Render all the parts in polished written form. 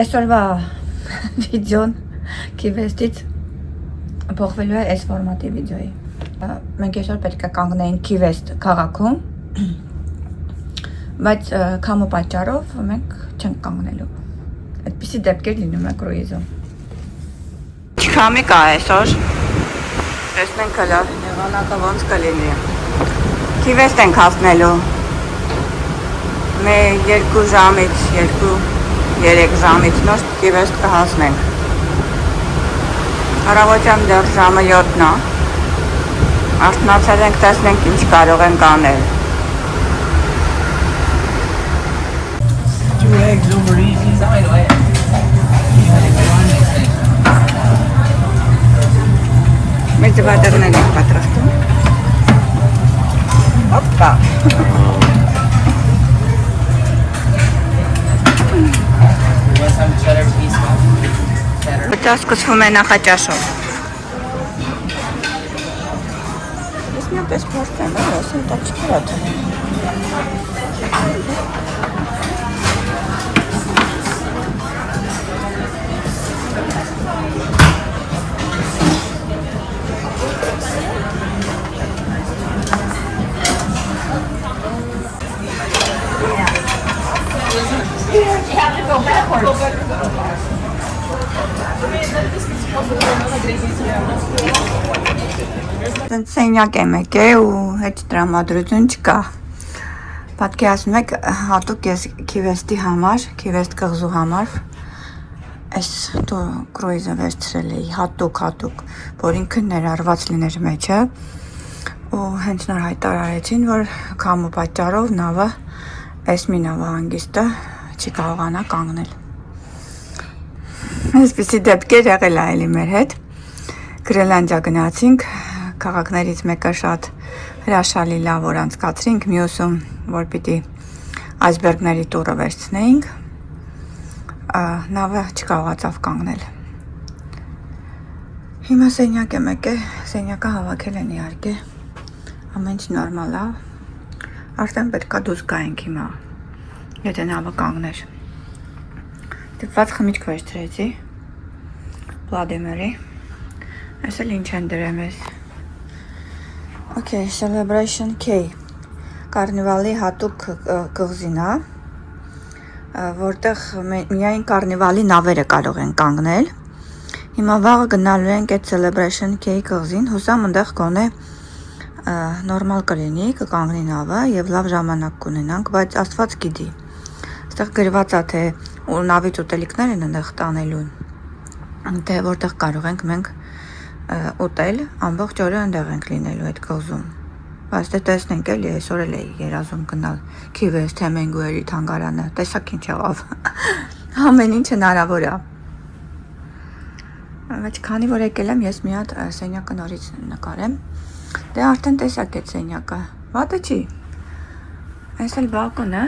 Այսօրվա վիդեոն Key-West-ից փոխվելու է այս ֆորմատի վիդեոյի։ Մենք այսօր պետք է կանգնեինք Key-West քաղաքում, բայց քամու պատճառով մենք չենք կանգնելու։ Այդպիսի դեպքեր լինում է կրուիզում։ Քամի կա այսօր։ Տեսնենք հələ եղանակը ոնց կլինի։ Key-West ենք հասնելու։ Մեր 2 ժամից 3 ժամից նոր Key-West կհասնենք։ Առավոտյան դեռ ժամը 7-ն է։ Արթնացել ենք, տեսնենք ինչ կարող ենք անել։ 2 eggs over easy. Մեր ձվածեղներ ենք պատրաստում։ Հոպա։ Some cheddar piece cheddar. Դա սկսվում է նախաճաշով։ Ես միապես փորձեմ, ասեմ, դա չկա թվում։ Սենյակ եմ եկել ու հետ տրամադրություն չկա։ Պատկերացնում եք, հատուկ ես Key-West-ի համար, Key-West կղզու համար այս կրուիզը վերցրել էի հատուկ, որ ինքը ներառված լիներ մեջը ու հենց նոր հայտարարեցին, որ քամու պատճառով նավը այս մի նավահանգիստը չի կարողանա կանգնել։ Այսպիսի դեպքեր եղել է էլի մեր հետ։ Գրելանդիա գնացինք, քաղաքներից մեկը շատ հրաշալի լավ օր անցկացրինք, մյուսում որ պիտի այսբերգների տուրը վերցնեինք, նավը չկարողացավ կանգնել։ Հիմա սենյակ եմ եկել, սենյակը հավաքել են իհարկե, ամեն ինչ նորմալ է, արդեն պետքա դուրս գայինք հիմա, եթե նավը կանգներ։ Դպված խմիչք վերցրեցի, Վլադիմիրի, այս էլ ինչ են դրեմ ես։ Okay, Celebration Cay, կարնիվալի հատուկ կղզին է, որտեղ միայն կարնիվալի նավերը կարող են կանգնել։ Հիմա վաղը գնալու ենք այդ Celebration Cay կղզին, հուսամ ընդեղ կոնե նորմալ կլինի, կկանգնի նավը և լավ ժամանակ կունենանք, բայց Աստված գիտի։ Այստեղ գրված է, թե նավից ուտելիքներ են ընդեղ տանելուն, թե որտեղ կարող ենք մենք ուտել, ամբողջ օրը ընդեղ ենք լինելու այդ կղզում։ Բայց դե տեսնենք էլի, այսօր էլ էի երազում գնալ Key-West Hemingway-ի թանգարանը, տեսակ ինչ եղավ։ Ամեն ինչ հնարավոր է։ Բայց քանի որ եկել եմ, ես մի հատ սենյակը նորից նկարեմ։ Դե արդեն տեսակ այդ սենյակը, վատը չի։ Այս էլ բալկոնը,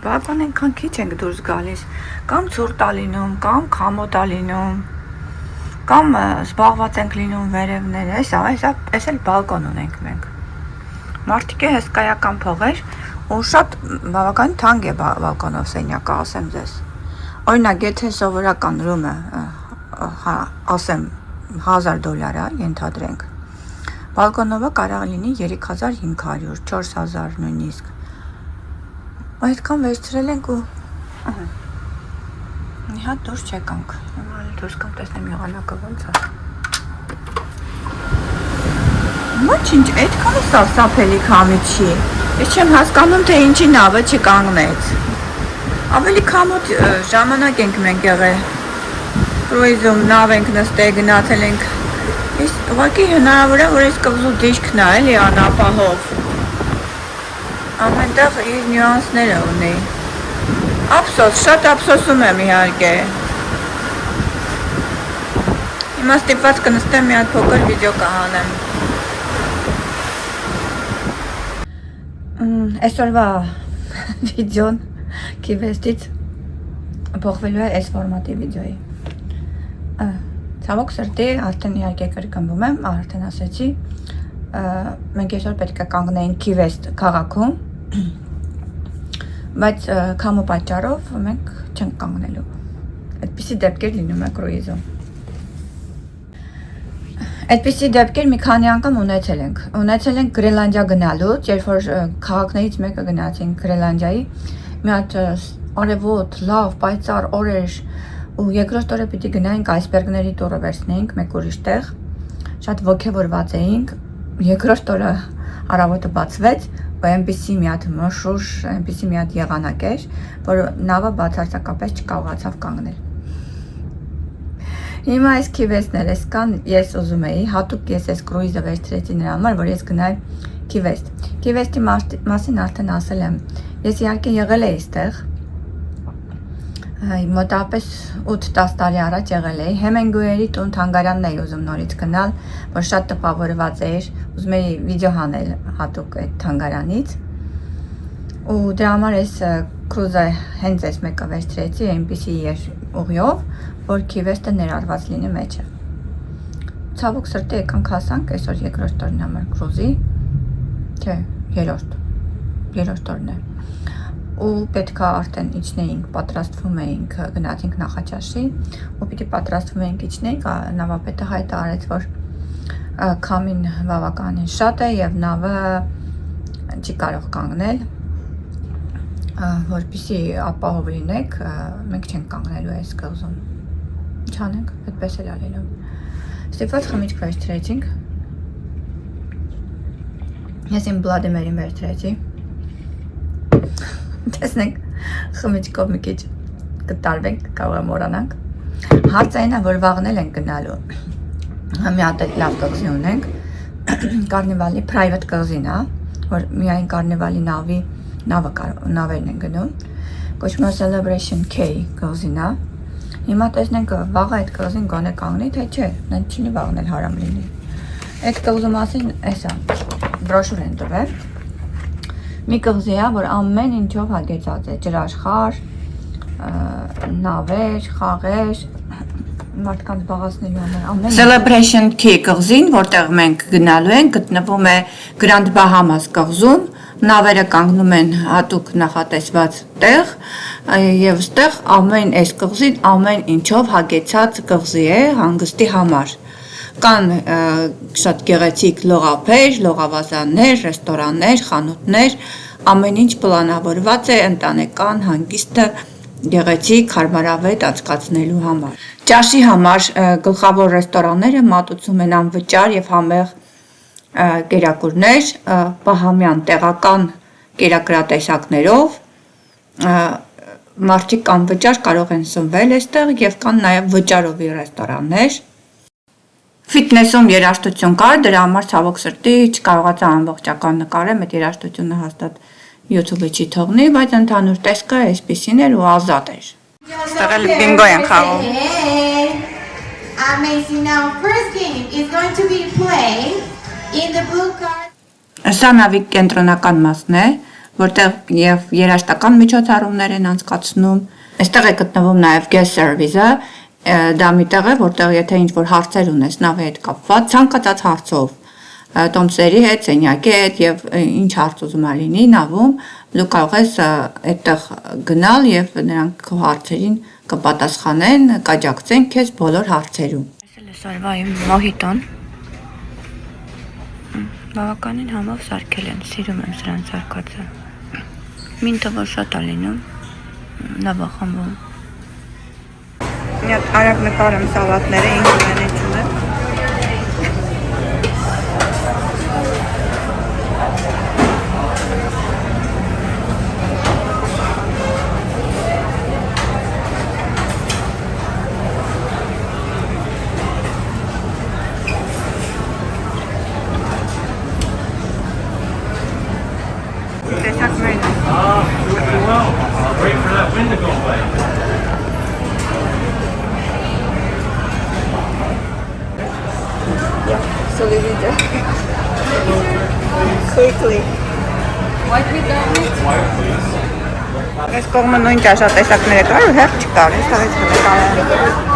բալկոն ենքան քիչ ենք դուրս գալիս, կամ ցուրտ է լինում, կամ քամոտ է լինում, կամ զբաղված ենք լինում վերևները, այս էլ բալկոն ունենք մենք։ Մարդիկ է հսկայական փողեր ու շատ բավական թանկ է բալկոնով սենյակը, ասեմ ձեզ։ Օրինակ, եթե սովորական ռումը, ասեմ, $1000 ենթադրենք, բալկոնովը կարող լինի 3500, 4000 նույնիսկ։ Այդքան վերցրել ենք ու մի հատ դուրս չեկանք, դուրս կամ տեսնեմ եղանակը ոնց է։ Ոչինչ, այդքանը սարսափելի քամի չի։ Ես չեմ հասկանում, թե ինչի նավը չկանգնեց։ Ավելի քամոտ ժամանակ ենք մենք եղել։ Կրուիզում նավ ենք նստել, գնացել ենք։ Իսկ ուղղակի հնարավոր է, որ այս կղզու դիրքն է, էլի անապահով։ Ամենտեղ իր նյուանսները ունի։ Ափսոս, շատ ափսոսում եմ իհարկե։ Հիմա ստիպված կնստեմ մի հատ փոքր վիդեո կհանեմ։ Այսօրվա վիդեոն Key-West-ից փոխվելու է այս ֆորմատի վիդեոյի։ Ցավոք սրտի, արդեն իհարկե կրկնվում եմ, արդեն ասեցի, մենք այսօր պետք է կանգնեինք Key-West քաղաքում, բայց քամու պատճառով մենք չենք կանգնելու։ Այդպիսի դեպքեր լինում է կրուիզում։ Այդպիսի դեպքեր մի քանի անգամ ունեցել ենք Գրենլանդիա գնալուց, երբ որ քաղաքներից մեկը գնացինք Գրենլանդիայի, մի հատ արևոտ, լավ, պայծառ օր էր ու երկրորդ օրը պիտի գնայինք այսբերգների տուրը վերցնեինք մեկ ուրիշ տեղ, շատ ոգևորված էինք, երկրորդ օրը առավոտը բացվեց ու այնպիսի մի հատ մշուշ, այնպիսի մի հատ եղանակ էր, որ նավը բացարձակապես չկարողացավ կանգնել։ Հիմա այս Key-West-ն էլ ես կան, ես ուզում էի, հատուկ ես այս կրուիզը վերցրեցի նրա համար, որ ես գնայի Key-West։ Key-West-ի մասին արդեն ասել եմ, ես իհարկե եղել էի այստեղ, մոտավորապես 8-10 տարի առաջ եղել էի, Հեմինգուեյի տուն թանգարանն էի ուզում նորից գնալ, որ շատ տպավորված էր, ուզում էի վիդեո հանել հատուկ այդ թանգարանից, ու դրա համար ես կրուզը հենց այս մեկը վերցրեցի, այնպիսի էր ուղիով, որ Key-West-ը ներառված լինի մեջը։ Ցավոք սրտի եկանք հասանք այսօր երկրորդ օրն համար կրուզի, չէ, երրորդ օրն է։ Ու պետքա արդեն իջնեինք, պատրաստվում էինք, գնացինք Նախաճաշի, ու պիտի պատրաստվում էինք իջնեինք, նավապետը հայտարարեց, որ քամին բավականին շատ է եւ նավը չի կարող կանգնել, որպեսզի ապահով լինեք, մենք չենք կանգնելու այս կղզում։ Ինչ անենք, այդպես էլ ալելու։ Ստիպված խմիչք վերցրեցինք։ Ես իմ Վլադիմիրին վերցրեցի։ Տեսնենք, խմիչքով մի քիչ կտարվենք, կարող եմ մոռանանք։ Հարցը այն է, որ վաղն ենք գնալու։ Մի հատ լավ կղզի ունենք, Կարնիվալի private կղզին է, որ միայն Կարնիվալի նավերն են գնում, կոչվում է Celebration Cay կղզին է։ Հիմա տեսնենք վաղը այդ կղզին գոնե կանգնի, թե չէ, նենց չի վաղն էլ հարամ լինի։ Այդ կղզու մասին էսա բրոշուր են տվել։ Մի կղզի է, որ ամեն ինչով հագեցած է, ջրաշխար, նավեր, խաղեր, մարդկանց զբաղացնելու համար ամեն Celebration Cay կղզին, որտեղ մենք գնալու ենք, գտնվում է Grand Bahamas կղզում, նավերը կանգնում են հատուկ նախատեսված տեղ, եւ ստեղ ամեն այս կղզին ամեն ինչով հագեցած կղզի է հանգստի համար։ Կան շատ գեղեցիկ լողափեր, լողավազաններ, ռեստորաններ, խանութներ, ամեն ինչ պլանավորված է ընտանեկան հանգիստը գեղեցիկ, հարմարավետ անցկացնելու համար։ Ճաշի համար գլխավոր ռեստորանները մատուցում են անվճար եւ համեղ կերակուրներ, բահամյան տեղական կերակրատեսակներով, մարդիկ անվճար կարող են սնվել այստեղ եւ կան նաեւ վճարովի ռեստորաններ։ Ֆիթնեսում երաժշտություն կար, դրա համար ցավոք սրտի չկարողացա ամբողջական նկարեմ, այդ երաժշտությունը հաստատ YouTube-ը չի թողնի, բայց ընդհանուր տեսքը այսպեսին էր ու ազատ էր։ Այստեղ էլ բինգո են խաղում։ Amazing. Now, first game is going to be played in the blue card. Սա նավի կենտրոնական մասն է, որտեղ եւ երաժշտական միջոցառումներ են անցկացնում։ Այստեղ է գտնվում նաեւ guest service-ը, դա մի տեղ է, որտեղ եթե ինչ-որ հարցեր ունես նավի հետ կապված, ցանկացած հարցով, տոմսերի հետ, սենյակի հետ եւ ինչ հարց ուզում ա լինի նավում, դու կարող ես այդտեղ գնալ եւ նրանք քո հարցերին կպատասխանեն, կաջակցեն քեզ բոլոր հարցերում։ Այս է սարվա իմ մոհիտոն։ Բավականին համով սարքել են, սիրում եմ սրան սարքածը։ Մինտը որ շատ է լինում, լավ է խմբում։ Մի հատ արագ նկարեմ սալատները, ինգրեդիենտները ունեմ։ So we need to quickly. White please. White please. Այս կողմը նույն ճաշատեսակները կար ու հերթ չկար, այս տավից կար։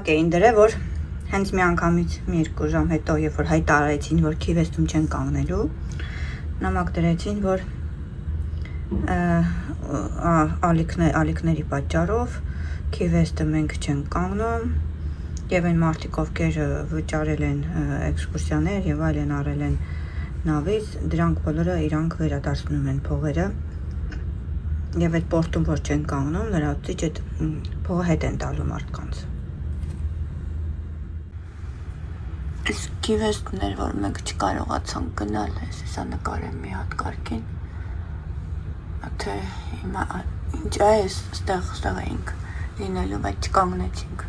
Էին դրե, որ հենց մի անգամից մի 2 ժամ հետո, երբ որ հայտարարեցին, որ Քիվեստում չեն կանգնելու, նամակ դրեցին, որ ալիքների պատճառով Քիվեստը մենք չենք կանգնում եւ այն մարդիկ, ովքեր վճարել են էքսկուրսիաներ եւ այլն արել են նավից, դրանք բոլորը իրանք վերադարձնում են փողերը եւ այդ պորտում որ չեն կանգնում, լրացուցիչ այդ փողը հետ են տալու մարդկանց։ Այս Քիվեստներ, որ մենք չկարողացանք գնալ, հեսա նկարեմ մի հատ կարգին, թե հիմա ինչ այս ստեղ էինք լինելու, բայց չկանգնեցինք։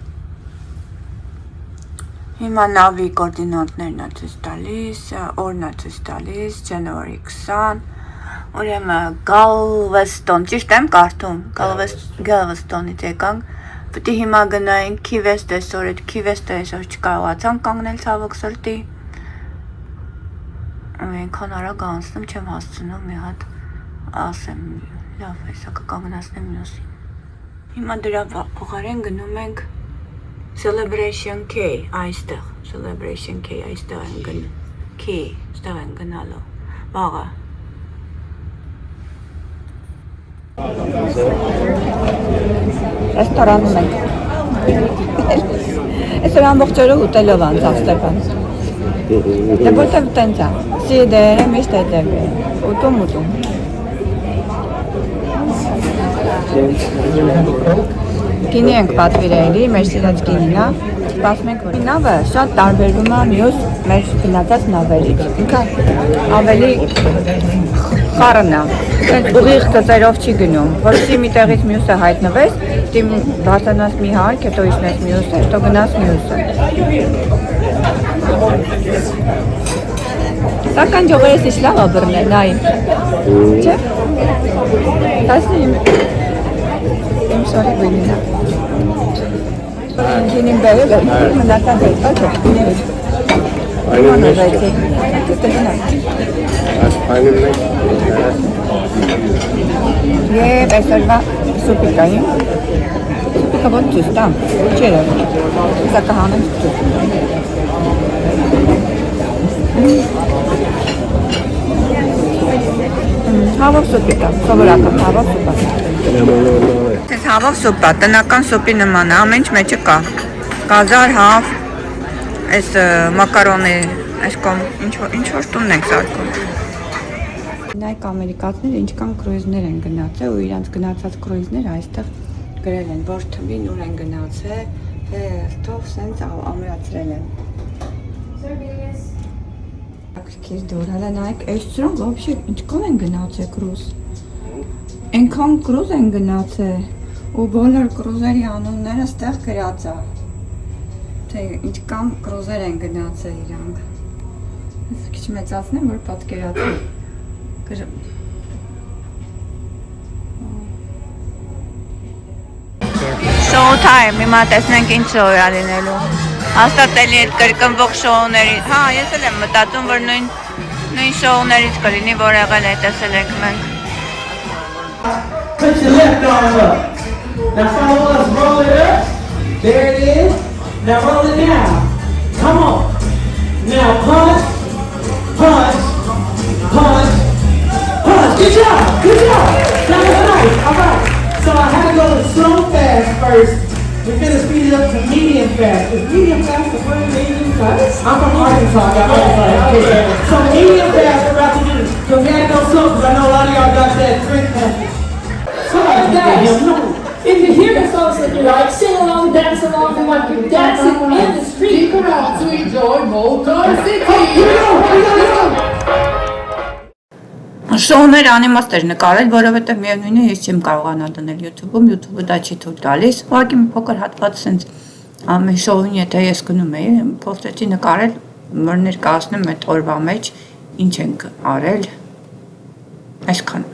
Հիմա նավի կորդինատներն է ցույց տալիս, օրն է ցույց տալիս, January 20, ուրեմն Galveston, ճիշտ եմ կարդում, Galvestonից եկանք, պետք է հիմա գնային Քիվեստ այսօր, այդ Քիվեստը այսօր չկարողացանք կանգնել ցավոք սրտի։ Այնքան արագ անցնում չեմ հասցնում մի հատ ասեմ, լավ, հեսա կկանգնացնեմ մյուսին։ Հիմա դրա փոխարեն գնում ենք Celebration K այստեղ, Celebration K այստեղ են գնում, K այստեղ են գնալու, վաղը։ Ռեստորանում ենք։ Այսօր ամբողջ օրը ուտելով անցավ Ստեփան։ Դե որտեղ տենց է։ Սիդերը միշտ այդտեղ է։ Ուտում։ Գինի ենք պատվիրելի, մեր սիրած գինին է։ Սպասում ենք, որ նավը շատ տարբերվում է մյուս մեր գնացած նավերից։ Ինքը ավելի խառն է։ Այդ ուղիղ գծերով չի գնում, որովհետեւ մի տեղից մյուսը հայտնվես, դիմ բարձրանաս մի հարկ, հետո իջնես մյուսը, հետո գնաս մյուսը։ Սակայն ջողերս ինչ լավ է բռնել, նայ։ Չէ՞։ Տասնի իմ շորի գույնին է։ Գինին բերել է, մնացած է, օքե, գինի։ Այլն է։ Այսպայլն է։ Եվ այսօրվա սուպիկային, սուպիկը ոնց ճիշտ է, չերը, սա կհանեմ ճիշտ։ Հավով սուպիկը, սովորական հավով սուպա։ Այս հավով սուպա, տնական սուպի նման է, ամեն ինչ մեջը կա, կազար, հավ, այս մակարոնի, այս կոմ, ինչ-որ տունն ենք սարկում։ Նայք ամերիկացիները ինչքան կրույզներ են գնացել ու իրանց գնացած կրույզները այստեղ գրել են, որ թվին ուր են գնացել, թով սենց ամրացրել են։ Ակրկիր դոր, հալա նայք, այս ծրոն ոբշե ինչքան են գնացել կրուզ։ Ենքան կրուզ են գնացել ու բոլոր կրուզերի անունները ստեղ գրած է, թե ինչքան կրուզեր են գնացել իրանք։ Ես քիչ մեծացնեմ, որ պատկերացնեմ։ Show time, հիմա տեսնենք ինչ շոու է լինելու։ Հաստատելի այդ կրկնվող շոուների, հա, ես էլ եմ մտածում, որ նույն շոուներից կլինի, որ եղել է տեսել ենք մենք։ Put your left arm up. Now follow us, roll it up. There it is. Now roll it down. Come on. Now punch, punch, punch, punch. Good job, good job. That was nice. All right. So I had to go to slow fast first. We're gonna speed it up to medium fast. Is medium fast the word medium fast? I'm from Arkansas. I got Arkansas. So medium fast we're about to do. So we had to go slow because I know a lot of y'all got that drink. So like that, no. If if you hear the songs that you like, sing along, dance along, and like you're dancing in the street. You can also enjoy Motor City. Here we go. Շոուներ անիմաստ էր նկարել, որովհետև միևնույն է ես չեմ կարողանա դնել YouTube-ում, YouTube-ը դա չի թույլ տալիս։ Ուղղակի մի փոքր հատված sense ամեն շոուին եթե ես գնում էի, փորձեցի նկարել, որ ներկայացնեմ այդ օրվա մեջ ինչ ենք արել, այսքան։